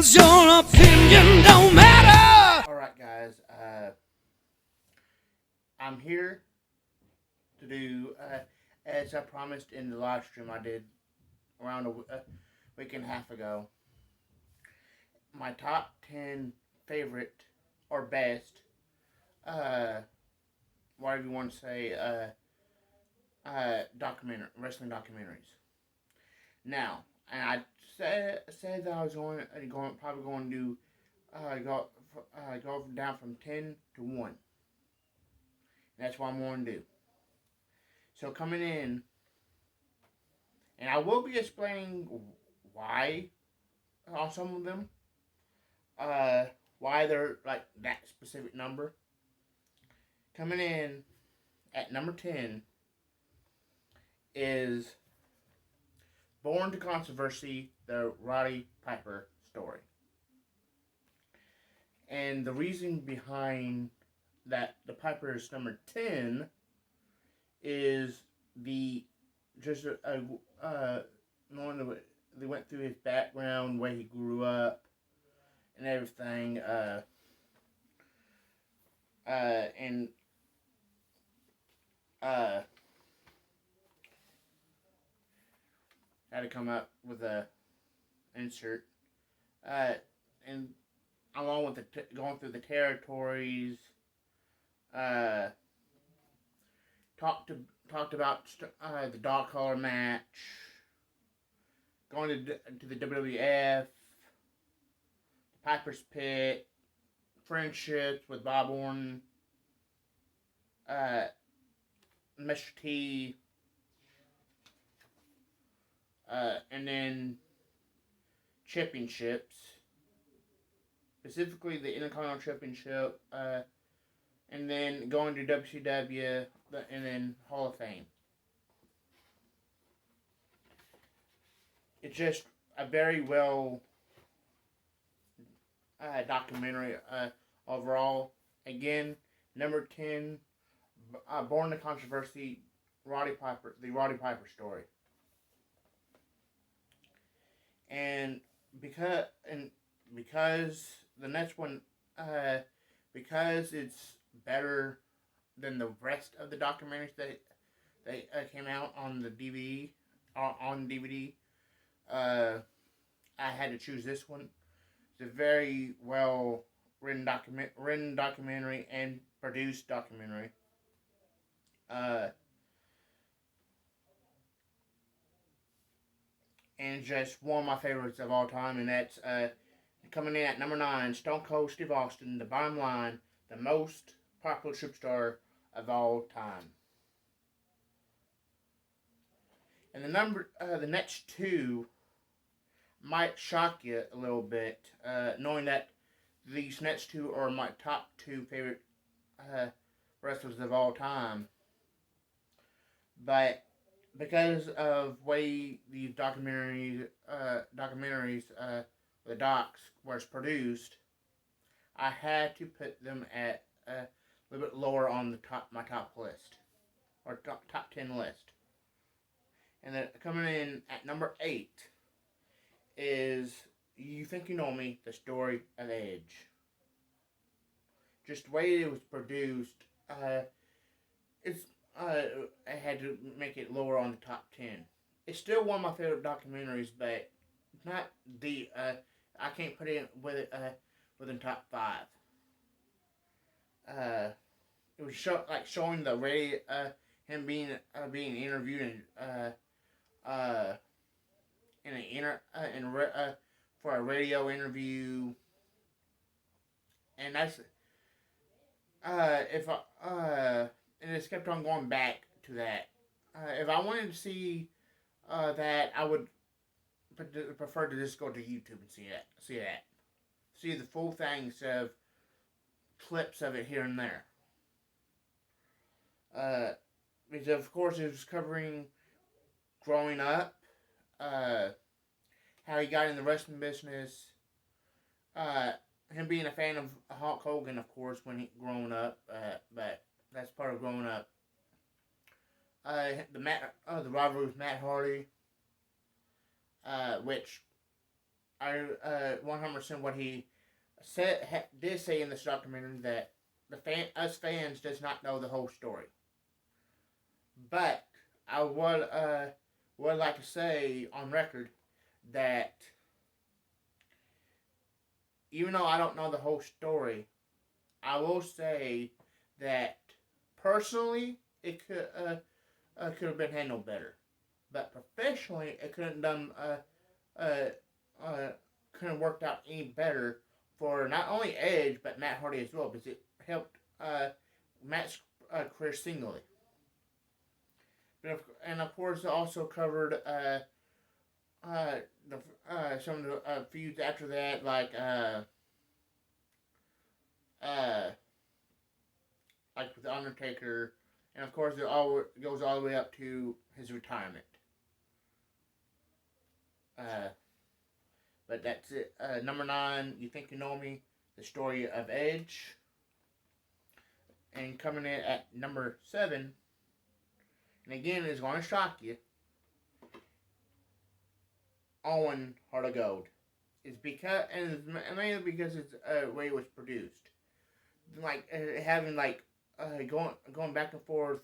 'cause your opinion don't matter. Alright, guys, I'm here to do, as I promised in the live stream I did around a week and a half ago, my top 10 favorite or best, whatever you want to say, wrestling documentaries. Now, and I said that I was probably going to do, go down from 10 to 1. And that's what I'm going to do. So coming in, and I will be explaining why on some of them, why they're like that specific number. Coming in at number 10 is Born to Controversy, the Roddy Piper story. And the reason behind that the Piper is number 10 is knowing that they went through his background, where he grew up, and everything, and had to come up with a insert, and along with going through the territories, talked about the dog collar match, going to the WWF, Piper's Pit, friendships with Bob Orton, Mr. T, and then championships, specifically the Intercontinental Championship, and then going to WCW, and then Hall of Fame. It's just a very well documentary overall. Again, number 10, Born to Controversy, the Roddy Piper story. And because the next one, because it's better than the rest of the documentaries that came out on the DVD, I had to choose this one. It's a very well written documentary and produced documentary. And just one of my favorites of all time, and that's coming in at number 9, Stone Cold Steve Austin, The Bottom Line, the most popular superstar of all time. And the next two might shock you a little bit, knowing that these next two are my top 2 favorite wrestlers of all time. But because of way these documentaries, the docs was produced, I had to put them at a little bit lower on my top list, or top 10 list. And then coming in at number 8 is You Think You Know Me, The Story of Edge. Just the way it was produced, I had to make it lower on the top 10. It's still one of my favorite documentaries, but not the, I can't put it within top 5. It was showing the radio, him being interviewed for a radio interview, and that's and it's kept on going back to that. If I wanted to see that, I would prefer to just go to YouTube and see the full thing instead of clips of it here and there. Because of course it was covering growing up, how he got in the wrestling business, him being a fan of Hulk Hogan, of course, when he growing up, but that's part of growing up. The rivalry with Matt Hardy, which I 100% what he did say in this documentary that us fans does not know the whole story. But I would like to say on record that even though I don't know the whole story, I will say that personally it could have been handled better. But professionally, it couldn't done couldn't worked out any better for not only Edge but Matt Hardy as well, because it helped Matt's career singly. And of course, it also covered some of the feuds after that, like with the Undertaker, and of course, it goes all the way up to his retirement. But that's it. Number 9, You Think You Know Me, the story of Edge. And coming in at number 7, and again, it's going to shock you, Owen, Heart of Gold. It's mainly because it's the way it was produced. Like, having, going back and forth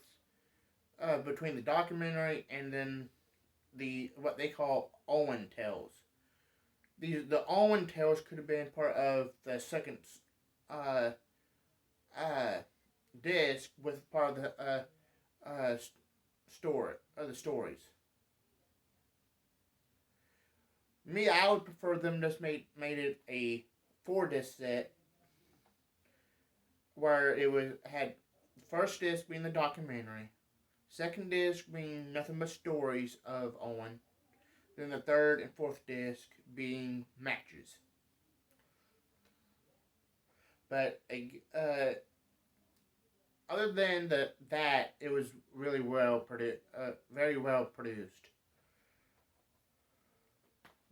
between the documentary and then what they call Owen Tales. The Owen Tales could have been part of the second disc with part of the the stories. Me, I would prefer them just made it a 4-disc set where it had first disc being the documentary, second disc being nothing but stories of Owen, then the third and fourth disc being matches. But other than that, it was really very well produced.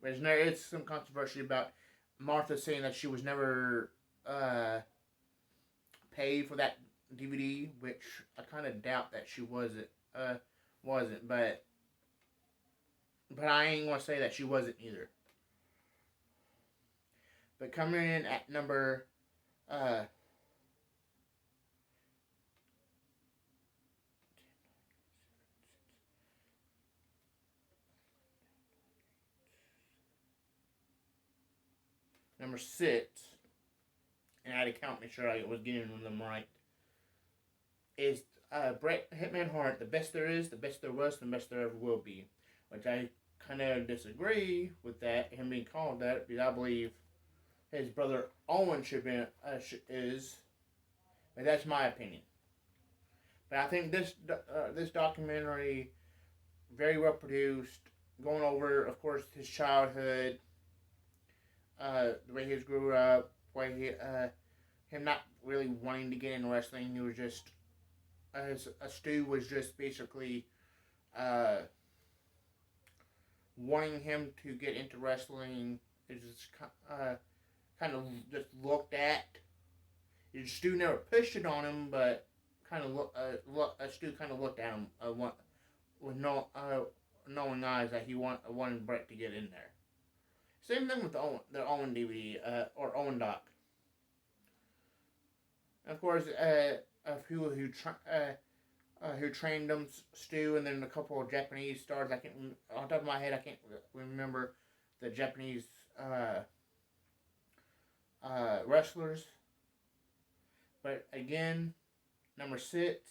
There's some controversy about Martha saying that she was never paid for that DVD, which I kind of doubt that she wasn't. But I ain't gonna say that she wasn't either. But coming in at number number 6, and I had to count, make sure I was getting them right, is Bret Hitman Hart, The Best There Is, The Best There Was, The Best There Ever Will Be. Which I kind of disagree with that, him being called that, because I believe his brother Owen is, but that's my opinion. But I think this documentary, very well produced, going over, of course, his childhood, the way he grew up, him not really wanting to get into wrestling. He was just, Stu was just basically wanting him to get into wrestling. It just kind of just looked at. Stu never pushed it on him, but Stu kind of looked at him with knowing eyes that he wanted Bret to get in there. Same thing with the Owen DVD or Owen doc. And of course, a few who trained them, Stu, and then a couple of Japanese stars. I can't, on top of my head, I can't remember the Japanese wrestlers. But again, number 6.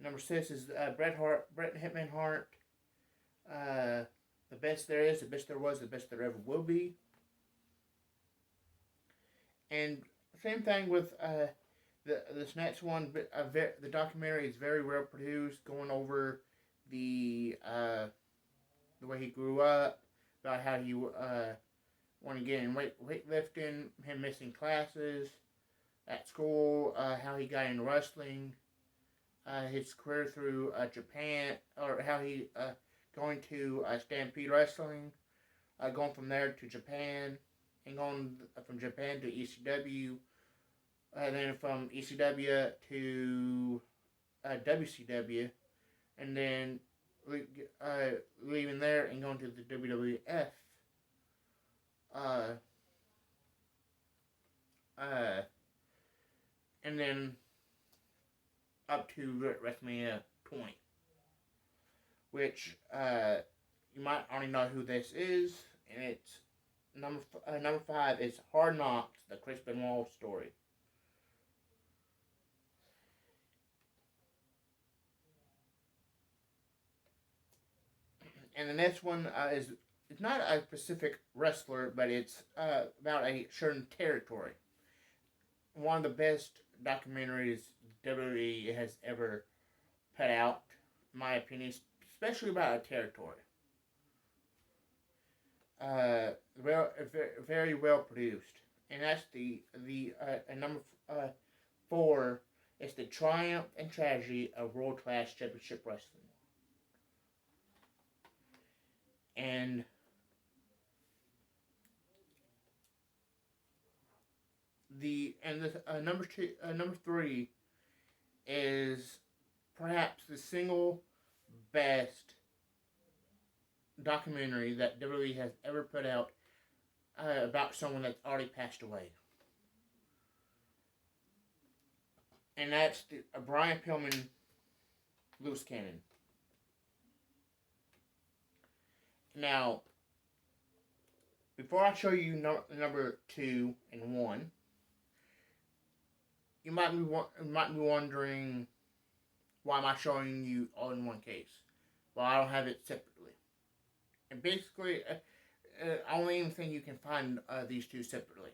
Number 6 is Bret Hitman Hart. The Best There Is, The Best There Was, The Best There Ever Will Be. And same thing with this next one. The documentary is very well produced, going over the way he grew up, about how he wanted to get in weightlifting, him missing classes at school, how he got into wrestling, his career through Japan, or how he going to Stampede Wrestling, going from there to Japan, and going from Japan to ECW, and then from ECW to WCW, and then leaving there and going to the WWF. And then up to WrestleMania 20, which you might already know who this is, and it's number 5 is Hard Knocks, the Chris Benoit story. And the next one is it's not a specific wrestler, but it's about a certain territory. One of the best documentaries WWE has ever put out, in my opinion, especially about a territory. Very well produced, and that's the number 4. It's the triumph and tragedy of World Class Championship Wrestling, and number 3 is perhaps the single best documentary that WWE has ever put out about someone that's already passed away. And that's the Brian Pillman Loose Cannon. Now, before I show you number 2 and 1, you might be wondering, why am I showing you all in one case? Well, I don't have it separately. And basically, I don't even think you can find these two separately.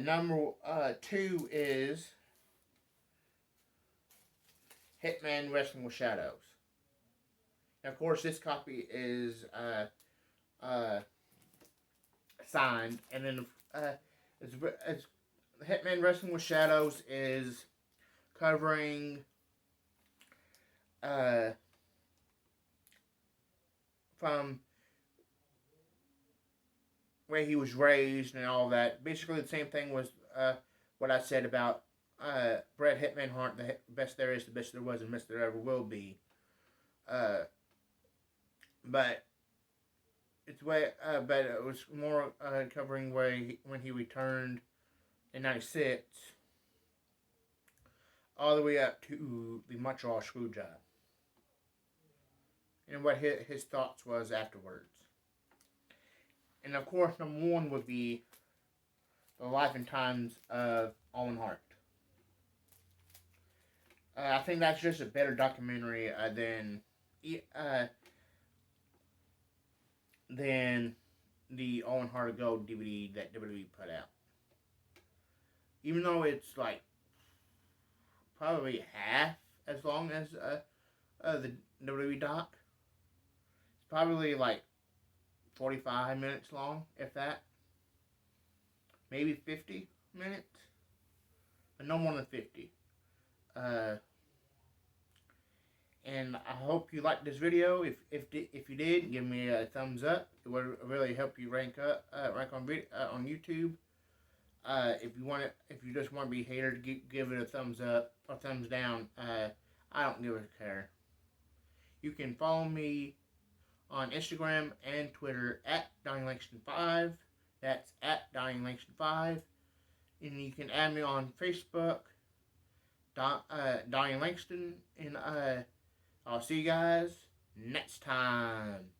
Number 2 is Hitman Wrestling with Shadows. Now, of course, this copy is signed, and then it's Hitman Wrestling with Shadows is covering from where he was raised and all that. Basically, the same thing was what I said about Bret Hitman Hart, the best there is, the best there was, and the best there ever will be. But it's but it was more covering when he returned in '96, all the way up to the Montreal Screwjob, and what his thoughts was afterwards. And of course, number 1 would be the life and times of Owen Hart. I think that's just a better documentary than the Owen Hart Gold DVD that WWE put out. Even though it's like probably half as long as the WWE doc, it's probably like 45 minutes long, if that. Maybe 50 minutes, but no more than 50. And I hope you liked this video. If you did, give me a thumbs up. It would really help you rank on YouTube. If you just want to be a hater, give it a thumbs up or thumbs down. I don't give a care. You can follow me on Instagram and Twitter at DonnieLangston5. That's at DonnieLangston5. And you can add me on Facebook, Donnie Langston. And I'll see you guys next time.